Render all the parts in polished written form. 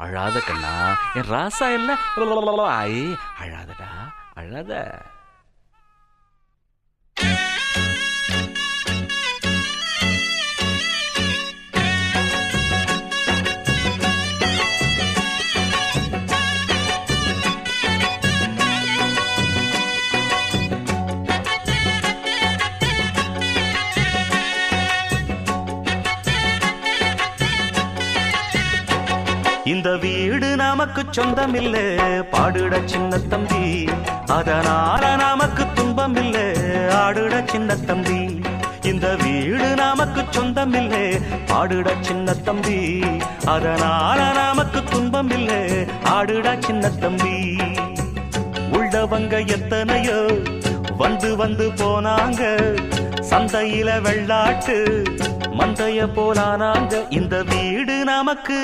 அழாத கண்ணா, என் ராசா இல்ல. ஐ அழாதடா, அழாத. இந்த வீடு நமக்கு சொந்தம் இல்ல, பாடுட சின்ன தம்பி. அதனால நமக்கு துன்பம் இல்ல, ஆடுட சின்ன தம்பி. இந்த வீடு நமக்கு சொந்தம் இல்ல, பாடுட சின்ன தம்பி. அதனால நமக்கு துன்பம் இல்ல, ஆடுட சின்ன தம்பி. உள்ளவங்க எத்தனையோ வந்து வந்து போனாங்க, சந்தையில வெள்ளாட்டு மந்தைய போலானாங்க. இந்த வீடு நமக்கு,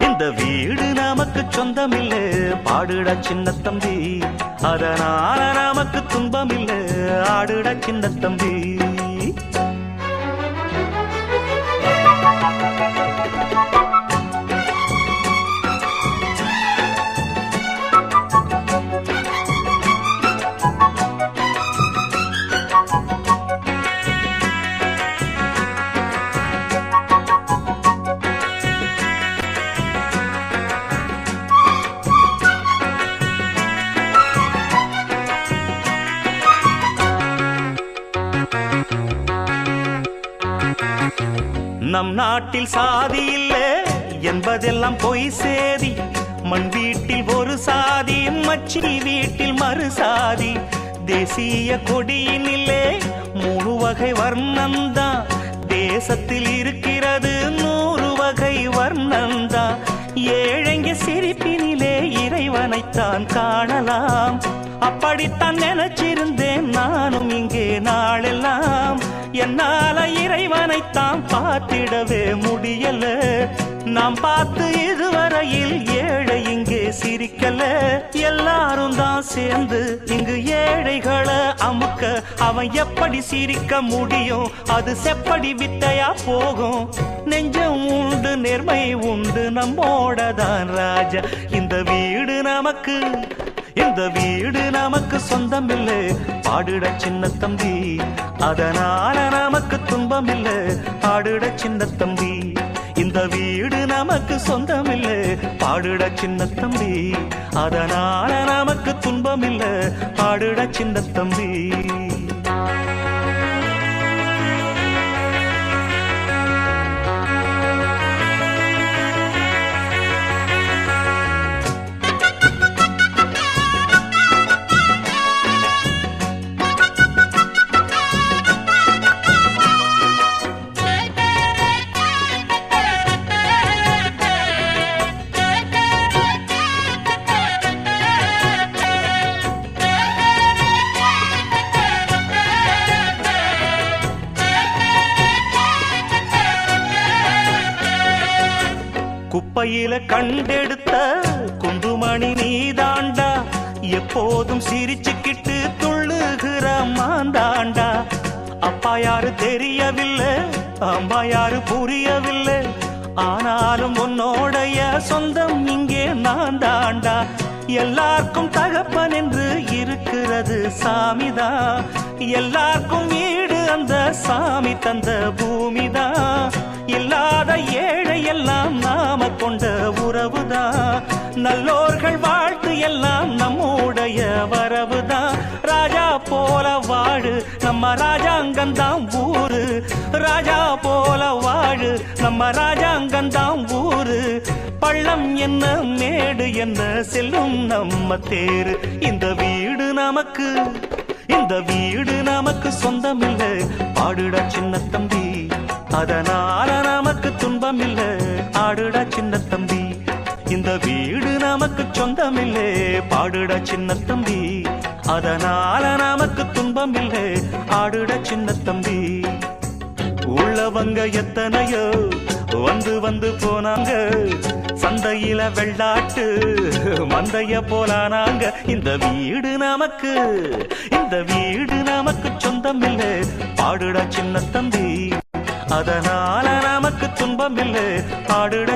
இந்த வீடு நமக்கு சொந்தம் இல்ல, பாடுட சின்ன தம்பி. அதனால நமக்கு துன்பம் இல்ல, ஆடுட சின்ன தம்பி. நம் நாட்டில் சாதி இல்ல என்பதெல்லாம் பொய் சேதி. மண் வீட்டில் ஒரு சாதி, மச்சி வீட்டில் மறு சாதி. தேசிய கொடியினிலே 3 வகை வர்ணம்தான், தேசத்தில் இருக்கிறது 100 வகை வர்ணம்தான். ஏழைங்க சிரிப்பினிலே இறைவனைத்தான் காணலாம், அப்படித்தான் நினைச்சிருந்தேன் நானும் இங்கே நாளெல்லாம். என்னால இறைவனைத்தான் பார்த்திடவே முடியல, நாம் பார்த்து இதுவரையில் ஏழை இங்கே சிரிக்கல. எல்லாரும் தான் சேர்ந்து இங்கு ஏழைகளை அமுக்க, அவன் எப்படி சிரிக்க முடியும்? அது செப்படி வித்தையா போகும். நெஞ்சம் உண்டு, நேர்மை உண்டு, நம்மோடதான் ராஜா. இந்த வீடு நமக்கு, இந்த வீடு நமக்கு சொந்தம் இல்ல, பாடுட சின்ன தம்பி. அதனால நமக்கு துன்பம் இல்ல, ஆடுட சின்ன தம்பி. இந்த வீடு நமக்கு சொந்தம் இல்ல, பாடுட சின்ன தம்பி. அதனால நமக்கு துன்பம் இல்ல, ஆடுட சின்ன தம்பி. குப்பையில கண்டெடுத்த குண்டுமணி நீதாண்டா, எப்போதும் சிரிச்சுக்கிட்டு துள்ளுகிற மாந்தாண்டா. அப்பா யாரு தெரியவில்லை, அம்மா யாரு புரியவில்லை, ஆனாலும் உன்னோடைய சொந்தம் இங்கே நான் தாண்டா. எல்லாருக்கும் தகப்பன் என்று இருக்கிறது சாமிதான், எல்லாருக்கும் வீடு அந்த சாமி தந்த பூமிதான். இல்லாத ஏழை எல்லாம் நாம கொண்ட உறவுதான், நல்லோர்கள் வாழ்த்து எல்லாம் நம்முடைய வரவுதான். ராஜா போல வாழு நம்ம ராஜாங்கந்தான் ஊரு, ராஜா போல வாழு நம்ம ராஜாங்கந்தான் ஊரு. பள்ளம் என்ன மேடு என்ன செல்லும் நம்ம தேரு. இந்த வீடு நமக்கு, இந்த வீடு நமக்கு சொந்தம் இல்ல, பாடுட சின்ன தம்பி. அதனால நமக்கு துன்பம் இல்ல, ஆடுட சின்ன தம்பி. இந்த வீடு நமக்கு சொந்தம் இல்ல, பாடுட சின்ன தம்பி. அதனால நமக்கு துன்பம் இல்ல, ஆடுட சின்ன தம்பி. உள்ளவங்க எத்தனையோ வந்து வந்து போனாங்க, சந்தையில வெள்ளாட்டு மந்தைய போலானாங்க. இந்த வீடு நமக்கு, இந்த வீடு நமக்கு சொந்தம் இல்ல, பாடுட சின்ன தம்பி. அதனால நமக்கு துன்பம் இல்லை ஆடுட